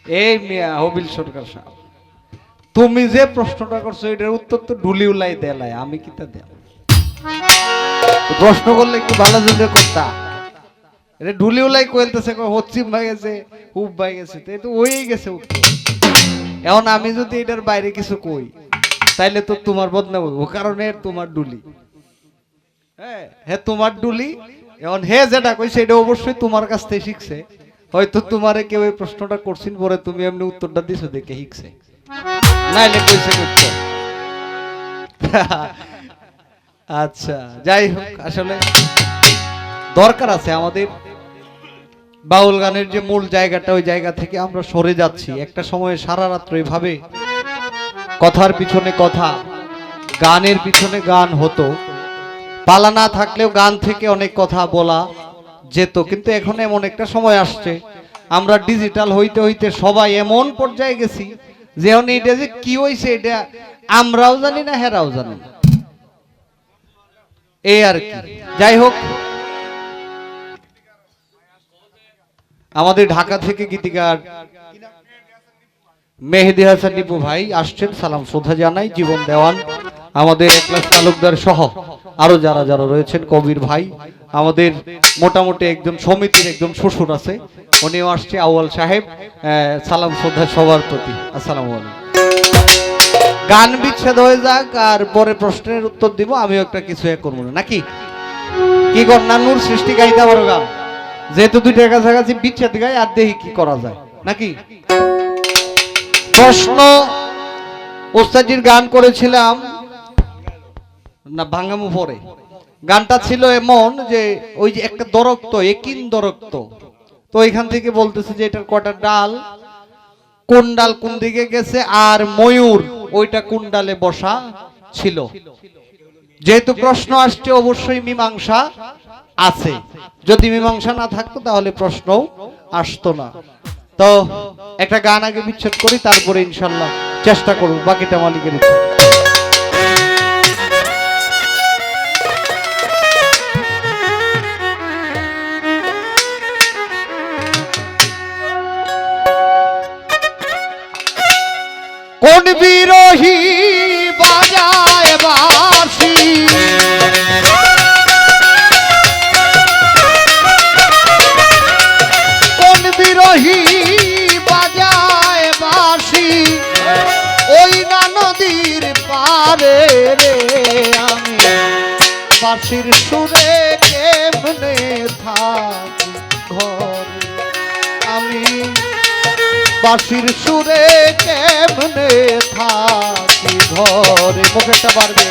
এই মিয়া হবিল সরকার সাহেব, তুমি যে প্রশ্নটা করছো এটার উত্তর তো ডুলি উলাই দেলাই, আমি কি তা দেব? প্রশ্ন করলে একটু ভালো যদি করতাম। এটা ডুলি উলাই কইলতেছে, হচ্ছিম ভাই গেছে, হুব ভাই গেছে, তো এটা হয়েই গেছে উত্তর। এখন আমি যদি এটার বাইরে কিছু কই তাইলে তো তোমার বদনাম হইব, কারণ তোমার ডুলি। হ্যাঁ হ্যাঁ, তোমার ডুলি। এখন হে যেটা কইছে এটা অবশ্যই তোমার কাছ থেকে শিখছে। হয়তো তোমারে কেউ এই প্রশ্নটা করছেন, পরে তুমি এমনি উত্তরটা দিছো দেখে শিখছে, নাইলে কইছে কইতো। আচ্ছা যাই হোক, আসলে দরকার আছে আমাদের বাউল গানের যে মূল জায়গাটা, ওই জায়গা থেকে আমরা সরে যাচ্ছি। একটা সময়ে সারা রাত্র এইভাবে কথার পিছনে কথা, গানের পিছনে গান হতো, পালা না থাকলেও গান থেকে অনেক কথা বলা যেত। কিন্তু এখন এমন একটা সময় আসছে, আমরা ডিজিটাল হইতে হইতে সবাই এমন পর্যায়ে গেছি যে এখন এটা যে কি হয়েছে এটা আমরাও জানি না, হেরাও জানি না, এই আর কি। যাই হোক, আমাদের ঢাকা থেকে গীতিকার মেহেদি হাসান নিপু ভাই আসছেন, সালাম শ্রদ্ধা জানাই। জীবন দেওয়ান, আমাদের একলাস তালুকদার সহ আরো যারা যারা রয়েছেন, কবির ভাই, আমাদের মোটামুটি একজন সমিতির একজন শ্বশুর আছে, উনিও আসছে, আউয়াল সাহেব, সালাম শ্রদ্ধা সবার প্রতি, আসসালামু আলাইকুম। গান বিচ্ছেদ হয়ে যাক, আর পরে প্রশ্নের উত্তর দিব। আমিও একটা কিছু করবো না নাকি, কি কর নানুর সৃষ্টি গাইতে পারো গান, যেহেতু দুইটার কাছাকাছি বিচ্ছেদ গাই, আর দেখি কি করা যায় নাকি। প্রশ্ন ওস্তাজির গান করেছিলাম না, ভাঙ্গামু পরে। গানটা ছিল এমন যে ওই যে একটা দরক্ত, একিন দরক্ত, তো এখান থেকে বলতেছে যে এটার কটা ডাল, কোন ডাল কোন দিকে গেছে, আর ময়ূর ওইটা কোন ডালে বসা ছিল। যেহেতু প্রশ্ন আসছে অবশ্যই মীমাংসা আছে, যদি মীমাংসা না থাকতো তাহলে প্রশ্ন আসতো না। তো একটা গান আগে বিচ্ছেদ করি, তারপরে ইনশাল্লাহ চেষ্টা করব বাকিটা মালিকের ইচ্ছা। কোন বিরোহী বাজায় বাঁশি, কোন বিরোহী বাজায় বাঁশি, ওই না নদীর পারে রে, আমি বাঁশির সুরে কেমনে থাকি ঘরে, আমি বাঁশির সুরে কেমনে থাকি ঘরে। পকেটটা পারবে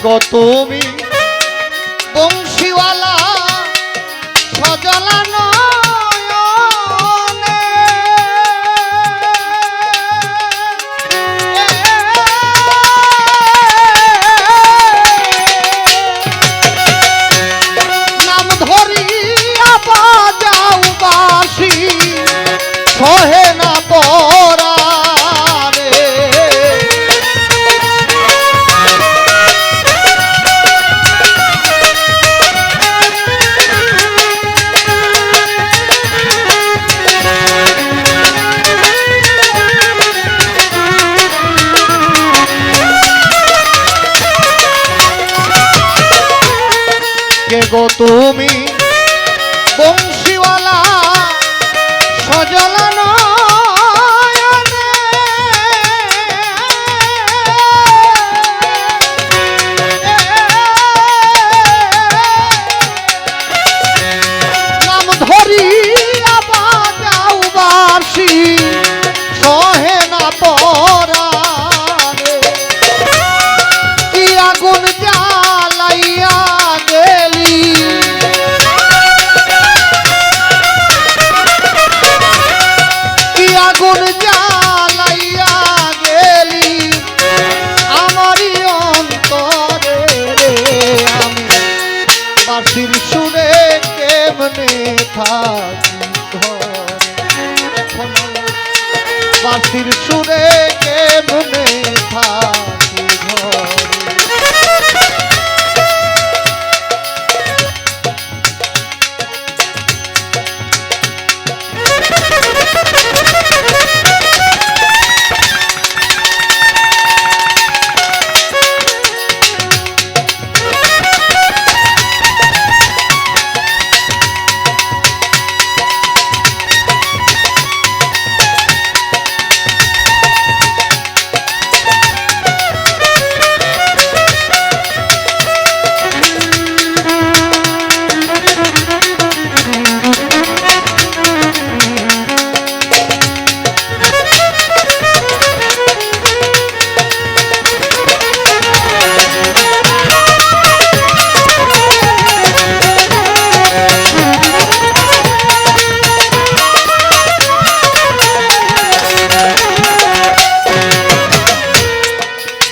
গো তুমি বংশীওয়ালা সজলা নয়নে, নাম ধরিয়া বাজাও বাঁশি, সহে না পরা গো তুমি বংশীওয়ালা সজলা নয়নে, নাম ধরিয়া বাজাও বাঁশি, সহে না পরাণে, কি আগুন জ্বালাইয়া আগুন যা বাঁশির সুরে কেমনে থাকি ঘরে।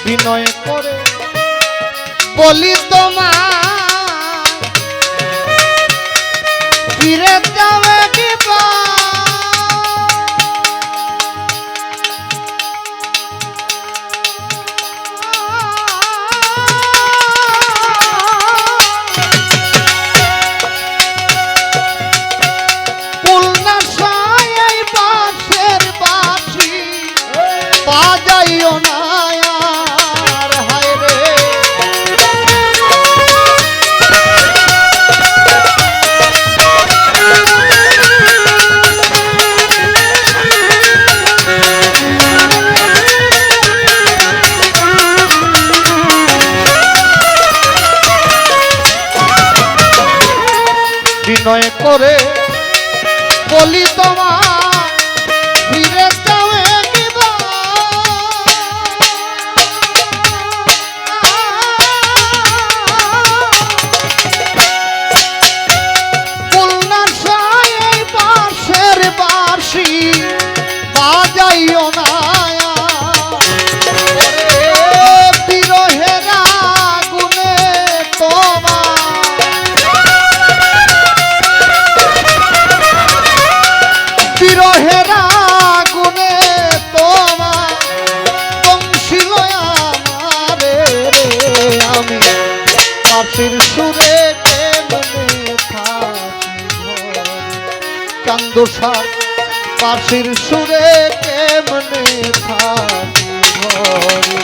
বিনয় করে বলি তোমার ফিরে যাবে কিবা, পুলনা সাই বাঁশের বাঁশি বাজাইও না বিনয় করে বলি তোমার ফিরে যাবে কিবা, খুলনার সাই বাঁশের বাঁশি বাজাইও না বিরহের আগুনে তোমার, বিরহের আগুনে তোমার বংশী আমারে রে, আমি বাঁশির সুরে কেমনে থাকি ঘরে। চান্দসার বাঁশির সুরে কেমনে থাকি ঘরে।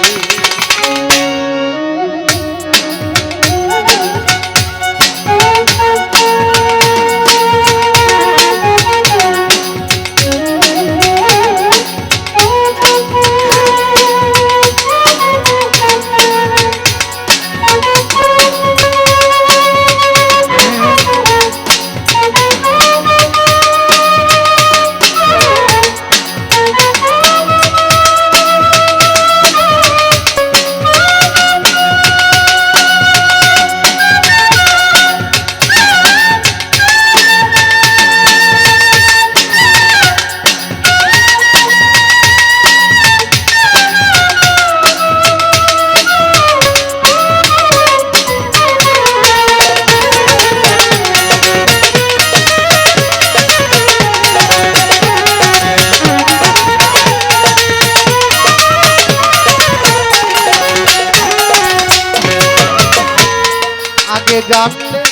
আগে জানলে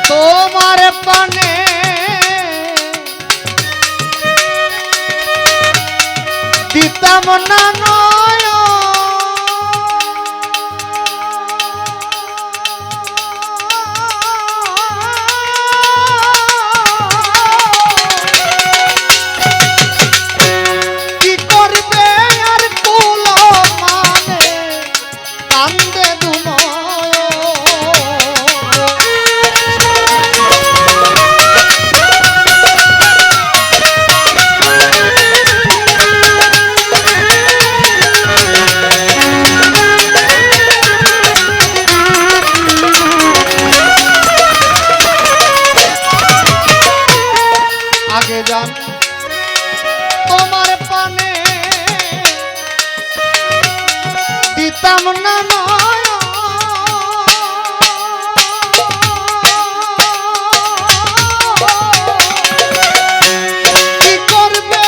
তোমার পানে দিতাম না নয়, কি করবে আর কুল মানে কান্দে আগে জান তোমার পানে দিতাম না নয়, কি করবে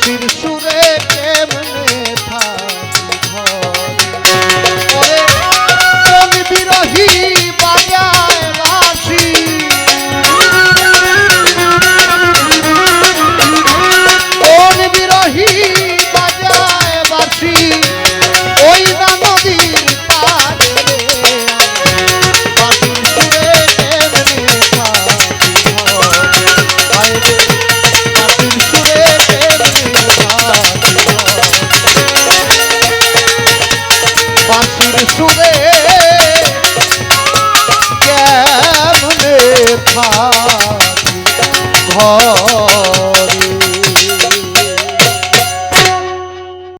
বাঁশির সুরে কেমনে থাকি ঘরে কোন বিরহী বাজায় বাঁশি কোন বিরহী বাজায় বাঁশি ওই না নদীর পাড়ে বাঁশির সুরে কেমনে থাকি ঘরে বাঁশির সুরে কেমনে থাকি বাঁশির সুরে কেমনে থাকি ঘরে